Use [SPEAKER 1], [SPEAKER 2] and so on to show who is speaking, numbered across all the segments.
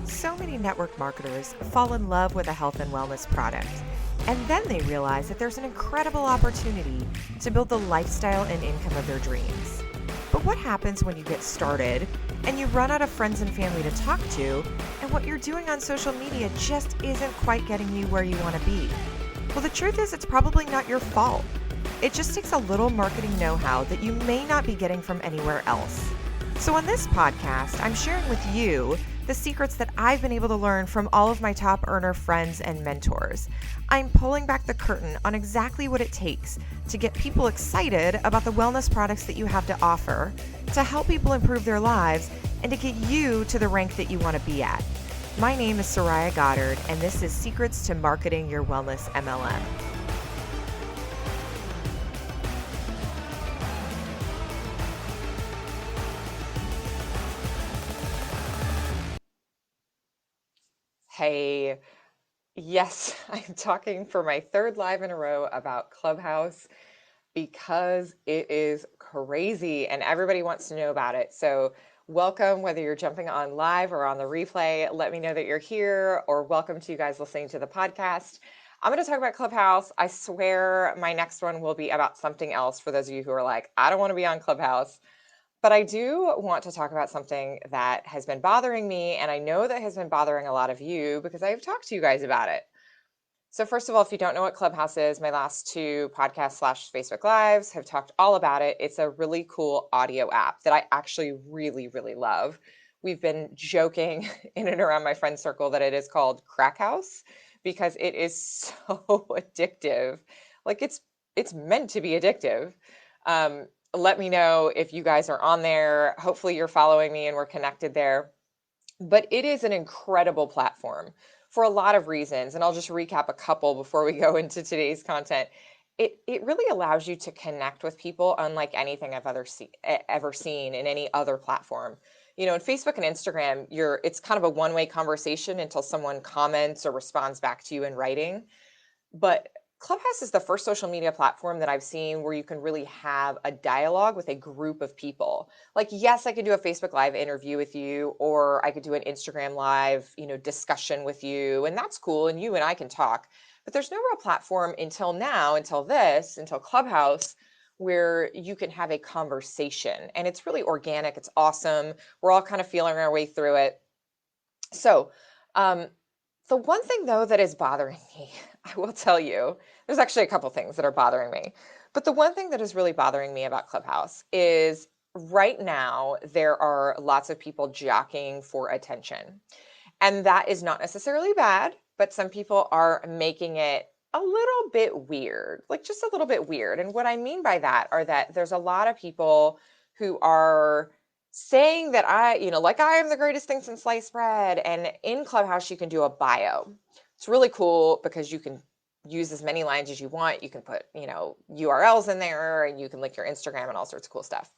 [SPEAKER 1] So many network marketers fall in love with a health and wellness product, and then they realize that there's an incredible opportunity to build the lifestyle and income of their dreams. But what happens when you get started and you run out of friends and family to talk to, and what you're doing on social media just isn't quite getting you where you want to be? Well, the truth is, it's probably not your fault. It just takes a little marketing know-how that you may not be getting from anywhere else. So on this podcast, I'm sharing with you the secrets that I've been able to learn from all of my top earner friends and mentors. I'm pulling back the curtain on exactly what it takes to get people excited about the wellness products that you have to offer, to help people improve their lives, and to get you to the rank that you want to be at. My name is Soraya Goddard, and this is Secrets to Marketing Your Wellness MLM. Hey, yes, I'm talking for my third live in a row about Clubhouse because it is crazy and everybody wants to know about it. So welcome, whether you're jumping on live or on the replay. Let me know that you're here, or welcome to you guys listening to the podcast. I'm going to talk about Clubhouse. I swear my next one will be about something else for those of you who are like, I don't want to be on Clubhouse. But I do want to talk about something that has been bothering me, and I know that has been bothering a lot of you because I've talked to you guys about it. So first of all, if you don't know what Clubhouse is, my last two podcasts / Facebook Lives have talked all about it. It's a really cool audio app that I actually really, really love. We've been joking in and around my friend circle that it is called Crack House because it is so addictive. Like it's meant to be addictive. Let me know if you guys are on there. Hopefully you're following me and we're connected there. But it is an incredible platform for a lot of reasons. And I'll just recap a couple before we go into today's content. It really allows you to connect with people unlike anything I've ever seen in any other platform. You know, in Facebook and Instagram, it's kind of a one-way conversation until someone comments or responds back to you in writing. But Clubhouse is the first social media platform that I've seen where you can really have a dialogue with a group of people. Like, yes, I could do a Facebook Live interview with you, or I could do an Instagram Live, discussion with you, and that's cool, and you and I can talk. But there's no real platform until now, until Clubhouse, where you can have a conversation. And it's really organic. It's awesome. We're all kind of feeling our way through it. So, the one thing, though, that is bothering me, I will tell you, there's actually a couple things that are bothering me. But the one thing that is really bothering me about Clubhouse is right now there are lots of people jockeying for attention. And that is not necessarily bad, but some people are making it a little bit weird, like just a little bit weird. And what I mean by that are that there's a lot of people who are saying that I am the greatest thing since sliced bread. And in Clubhouse, you can do a bio. It's really cool because you can use as many lines as you want. You can put, URLs in there, and you can link your Instagram and all sorts of cool stuff.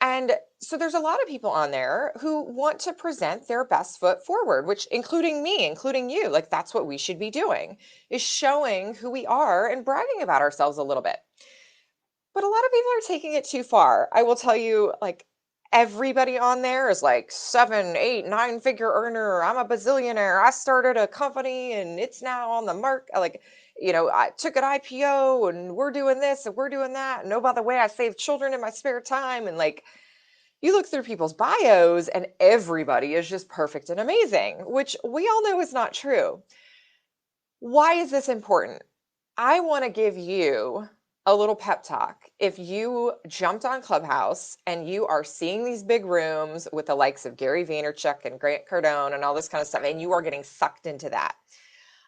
[SPEAKER 1] And so there's a lot of people on there who want to present their best foot forward, which including me, including you, like that's what we should be doing, is showing who we are and bragging about ourselves a little bit. But a lot of people are taking it too far. I will tell you, like, everybody on there is like 7, 8, 9-figure earner. I'm a bazillionaire. I started a company and it's now on the market. Like, I took an IPO and we're doing this and we're doing that. And oh, by the way, I saved children in my spare time. And like, you look through people's bios and everybody is just perfect and amazing, which we all know is not true. Why is this important? I want to give you a little pep talk. If you jumped on Clubhouse and you are seeing these big rooms with the likes of Gary Vaynerchuk and Grant Cardone and all this kind of stuff, and you are getting sucked into that,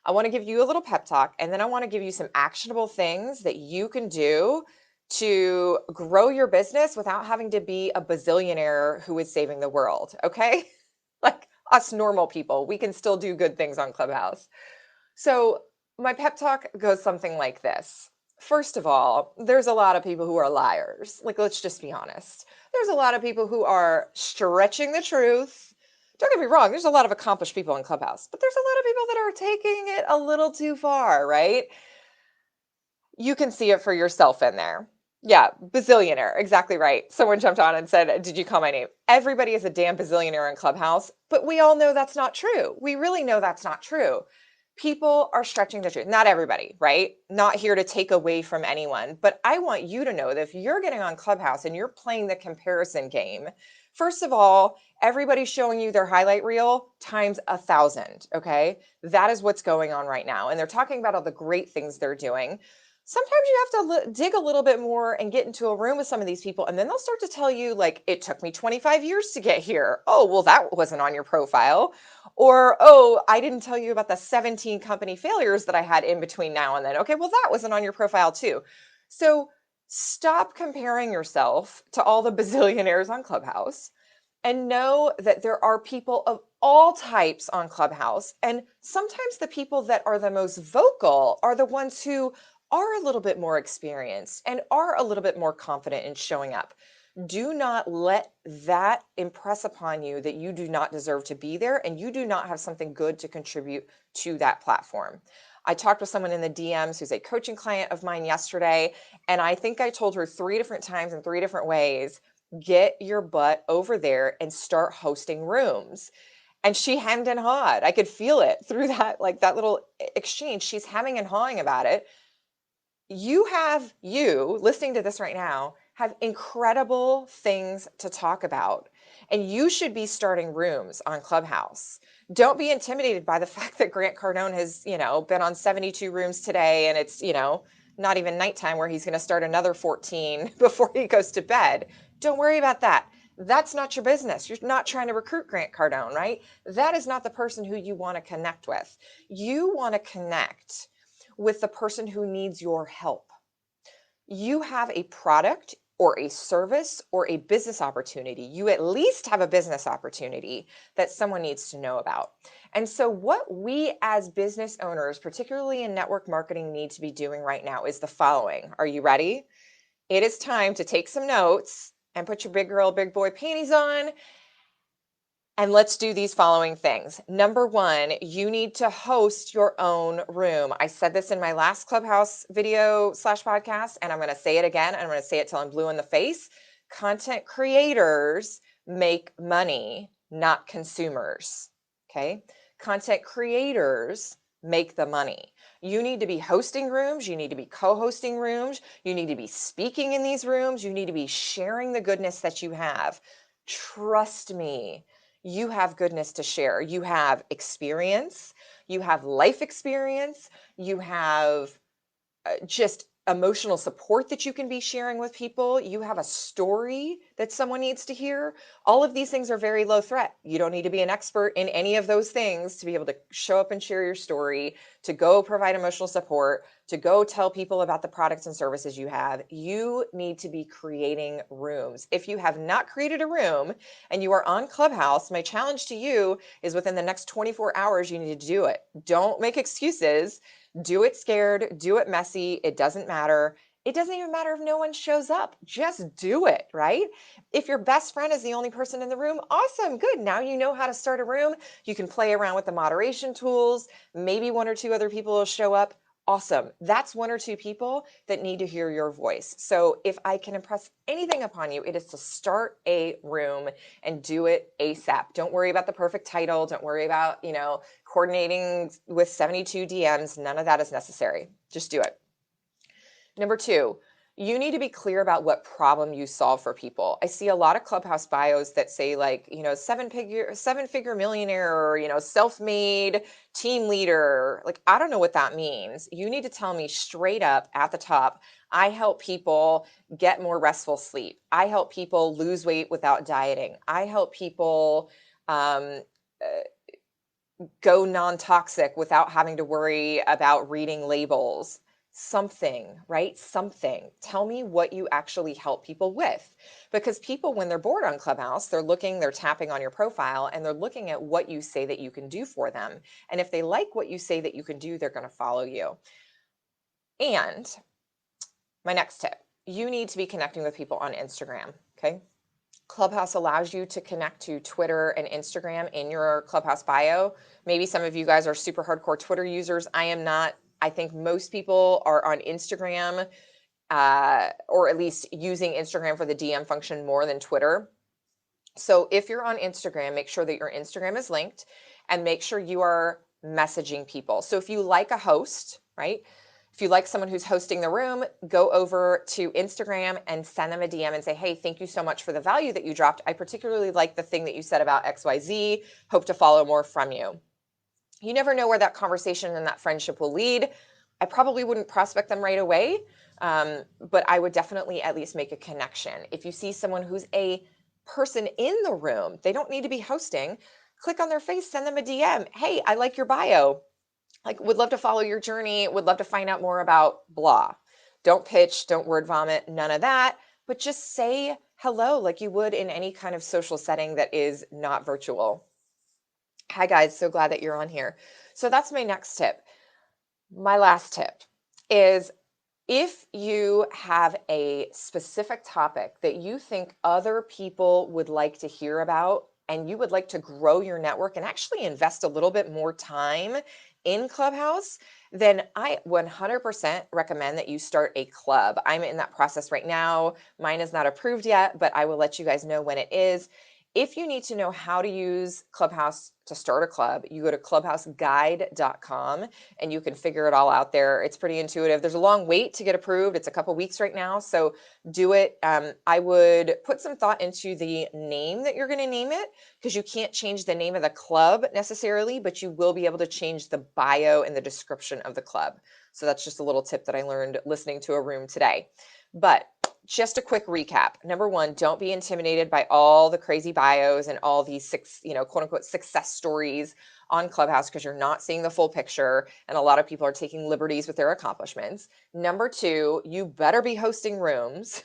[SPEAKER 1] I want to give you a little pep talk, and then I want to give you some actionable things that you can do to grow your business without having to be a bazillionaire who is saving the world, okay? Like us normal people, we can still do good things on Clubhouse. So my pep talk goes something like this. First of all, there's a lot of people who are liars. Like, let's just be honest. There's a lot of people who are stretching the truth. Don't get me wrong, there's a lot of accomplished people in Clubhouse, but there's a lot of people that are taking it a little too far, right? You can see it for yourself in there. Yeah, bazillionaire. Exactly right. Someone jumped on and said, "Did you call my name?" Everybody is a damn bazillionaire in Clubhouse, but we all know that's not true. We really know that's not true. People are stretching the truth. Not everybody, right? Not here to take away from anyone, but I want you to know that if you're getting on Clubhouse and you're playing the comparison game, first of all, everybody's showing you their highlight reel times 1,000. Okay, that is what's going on right now, and they're talking about all the great things they're doing. Sometimes you have to dig a little bit more and get into a room with some of these people, and then they'll start to tell you, like, it took me 25 years to get here. Oh, well, that wasn't on your profile. Or, oh, I didn't tell you about the 17 company failures that I had in between now and then. Okay, well, that wasn't on your profile too. So stop comparing yourself to all the bazillionaires on Clubhouse and know that there are people of all types on Clubhouse. And sometimes the people that are the most vocal are the ones who are a little bit more experienced and are a little bit more confident in showing up. Do not let that impress upon you that you do not deserve to be there and you do not have something good to contribute to that platform. I talked with someone in the DMs who's a coaching client of mine yesterday, and I think I told her 3 different times in 3 different ways, get your butt over there and start hosting rooms. And she hemmed and hawed. I could feel it through that, like that little exchange. She's hemming and hawing about it. You listening to this right now have incredible things to talk about, and you should be starting rooms on Clubhouse. Don't be intimidated by the fact that Grant Cardone has, been on 72 rooms today, and it's, not even nighttime where he's going to start another 14 before he goes to bed. Don't worry about that. That's not your business. You're not trying to recruit Grant Cardone, right? That is not the person who you want to connect with. You want to connect with the person who needs your help. You have a product or a service or a business opportunity. You at least have a business opportunity that someone needs to know about. And so, what we as business owners, particularly in network marketing, need to be doing right now is the following. Are you ready? It is time to take some notes and put your big girl, big boy panties on. And let's do these following things. Number one, you need to host your own room. I said this in my last Clubhouse video / podcast, and I'm going to say it again. I'm going to say it till I'm blue in the face. Content creators make money, not consumers. Okay. Content creators make the money. You need to be hosting rooms. You need to be co-hosting rooms. You need to be speaking in these rooms. You need to be sharing the goodness that you have. Trust me, you have goodness to share. You have experience, you have life experience, you have just emotional support that you can be sharing with people. You have a story that someone needs to hear. All of these things are very low threat. You don't need to be an expert in any of those things to be able to show up and share your story, to go provide emotional support, to go tell people about the products and services you have. You need to be creating rooms. If you have not created a room and you are on Clubhouse, my challenge to you is within the next 24 hours, you need to do it. Don't make excuses. Do it scared, do it messy. It doesn't matter. It doesn't even matter if no one shows up. Just do it, right? If your best friend is the only person in the room, awesome, good. Now you know how to start a room. You can play around with the moderation tools. Maybe 1 or 2 other people will show up. Awesome. That's 1 or 2 people that need to hear your voice. So if I can impress anything upon you, it is to start a room and do it ASAP. Don't worry about the perfect title. Don't worry about, coordinating with 72 DMs. None of that is necessary. Just do it. Number 2, you need to be clear about what problem you solve for people. I see a lot of Clubhouse bios that say, like, seven-figure millionaire, or, self-made team leader. Like, I don't know what that means. You need to tell me straight up at the top, I help people get more restful sleep. I help people lose weight without dieting. I help people go non-toxic without having to worry about reading labels. Something, right? Something. Tell me what you actually help people with. Because people, when they're bored on Clubhouse, they're tapping on your profile and they're looking at what you say that you can do for them. And if they like what you say that you can do, they're going to follow you. And my next tip, you need to be connecting with people on Instagram. Okay. Clubhouse allows you to connect to Twitter and Instagram in your Clubhouse bio. Maybe some of you guys are super hardcore Twitter users. I am not. I think most people are on Instagram or at least using Instagram for the DM function more than Twitter. So if you're on Instagram, make sure that your Instagram is linked and make sure you are messaging people. So if you like a host, right? If you like someone who's hosting the room, go over to Instagram and send them a DM and say, hey, thank you so much for the value that you dropped. I particularly like the thing that you said about XYZ. Hope to follow more from you. You never know where that conversation and that friendship will lead. I probably wouldn't prospect them right away, but I would definitely at least make a connection. If you see someone who's a person in the room, they don't need to be hosting, click on their face, send them a DM. Hey, I like your bio. Like, would love to follow your journey, would love to find out more about blah. Don't pitch, don't word vomit, none of that, but just say hello like you would in any kind of social setting that is not virtual. Hi guys, so glad that you're on here. So that's my next tip. My last tip is if you have a specific topic that you think other people would like to hear about and you would like to grow your network and actually invest a little bit more time in Clubhouse, then I 100% recommend that you start a club. I'm in that process right now. Mine is not approved yet, but I will let you guys know when it is. If you need to know how to use Clubhouse to start a club, you go to clubhouseguide.com and you can figure it all out there. It's pretty intuitive. There's a long wait to get approved. It's a couple weeks right now, so do it. I would put some thought into the name that you're going to name it, because you can't change the name of the club necessarily, but you will be able to change the bio and the description of the club. So that's just a little tip that I learned listening to a room today. But just a quick recap. Number one, don't be intimidated by all the crazy bios and all these quote unquote success stories on Clubhouse, because you're not seeing the full picture and a lot of people are taking liberties with their accomplishments. Number two, you better be hosting rooms.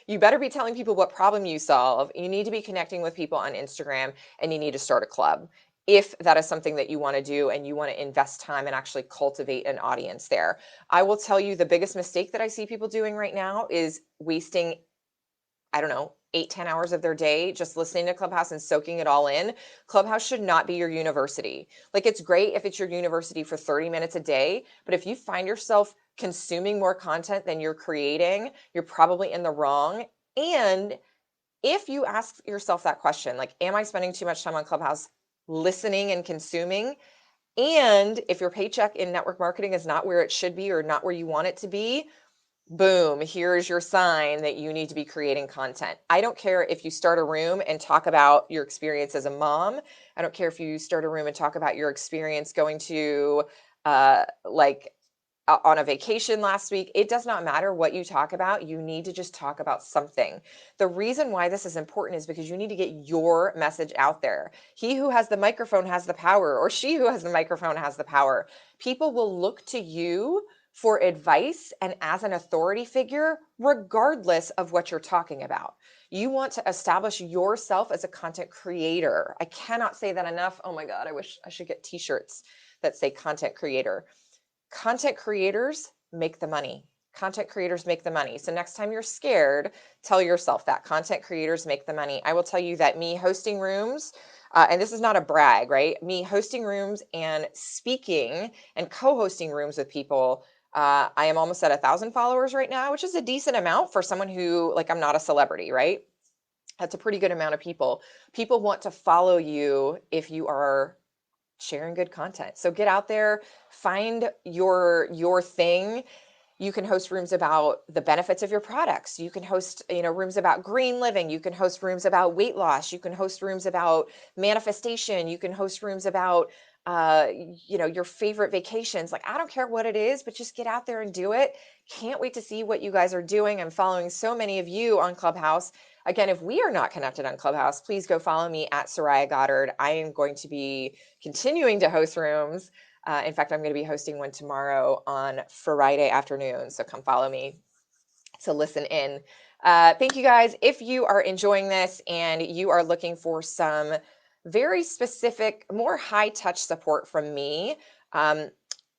[SPEAKER 1] You better be telling people what problem you solve. You need to be connecting with people on Instagram and you need to start a club if that is something that you want to do and you want to invest time and actually cultivate an audience there. I will tell you the biggest mistake that I see people doing right now is wasting, I don't know, 8-10 hours of their day just listening to Clubhouse and soaking it all in. Clubhouse should not be your university. Like, it's great if it's your university for 30 minutes a day, but if you find yourself consuming more content than you're creating, you're probably in the wrong. And if you ask yourself that question, like, am I spending too much time on Clubhouse listening and consuming? And if your paycheck in network marketing is not where it should be or not where you want it to be, boom, here's your sign that you need to be creating content. I don't care if you start a room and talk about your experience as a mom. I don't care if you start a room and talk about your experience going to on a vacation last week. It does not matter what you talk about. You need to just talk about something. The reason why this is important is because you need to get your message out there. He who has the microphone has the power, or she who has the microphone has the power. People will look to you for advice and as an authority figure, regardless of what you're talking about. You want to establish yourself as a content creator. I cannot say that enough. Oh my God, I wish I should get t-shirts that say content creator. Content creators make the money. Content creators make the money. So next time you're scared, tell yourself that content creators make the money. I will tell you that me hosting rooms, and this is not a brag, right? Me hosting rooms and speaking and co-hosting rooms with people, I am almost at 1,000 followers right now, which is a decent amount for someone who, like, I'm not a celebrity, right? That's a pretty good amount of people. People want to follow you if you are sharing good content. So get out there, find your thing. You can host rooms about the benefits of your products. You can host, rooms about green living. You can host rooms about weight loss. You can host rooms about manifestation. You can host rooms about, your favorite vacations. Like, I don't care what it is, but just get out there and do it. Can't wait to see what you guys are doing. I'm following so many of you on Clubhouse. Again, if we are not connected on Clubhouse, please go follow me at Soraya Goddard. I am going to be continuing to host rooms. In fact, I'm going to be hosting one tomorrow on Friday afternoon. So come follow me to listen in. Thank you guys. If you are enjoying this and you are looking for some very specific, more high touch support from me,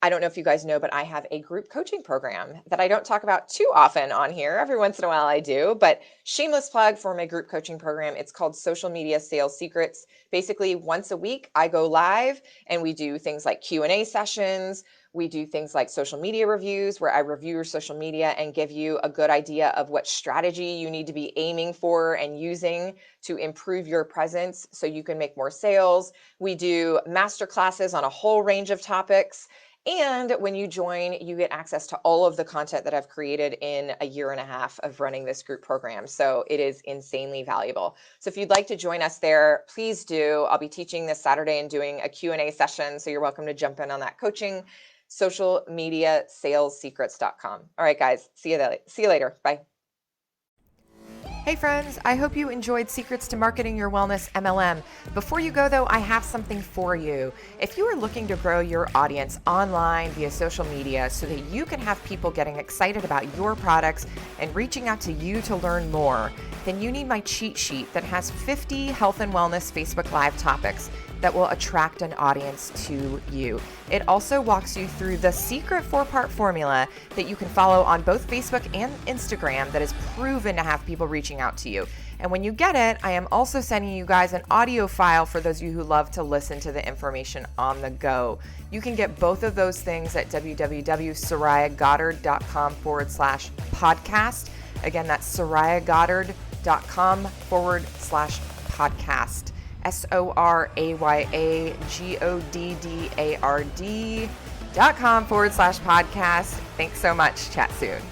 [SPEAKER 1] I don't know if you guys know, but I have a group coaching program that I don't talk about too often on here. Every once in a while I do, but shameless plug for my group coaching program. It's called Social Media Sales Secrets. Basically, once a week I go live and we do things like Q&A sessions. We do things like social media reviews where I review your social media and give you a good idea of what strategy you need to be aiming for and using to improve your presence so you can make more sales. We do master classes on a whole range of topics. And when you join, you get access to all of the content that I've created in a year and a half of running this group program. So it is insanely valuable. So if you'd like to join us there, please do. I'll be teaching this Saturday and doing a Q&A session. So you're welcome to jump in on that coaching. Socialmediasalessecrets.com. All right, guys. See you later. Bye. Hey friends, I hope you enjoyed Secrets to Marketing Your Wellness MLM. Before you go though, I have something for you. If you are looking to grow your audience online via social media so that you can have people getting excited about your products and reaching out to you to learn more, then you need my cheat sheet that has 50 health and wellness Facebook Live topics that will attract an audience to you. It also walks you through the secret 4-part formula that you can follow on both Facebook and Instagram that is proven to have people reaching out to you. And when you get it, I am also sending you guys an audio file for those of you who love to listen to the information on the go. You can get both of those things at www.sorayagoddard.com/podcast. Again, that's sorayagoddard.com/podcast. SORAYAGODDARD.com/podcast. Thanks so much. Chat soon.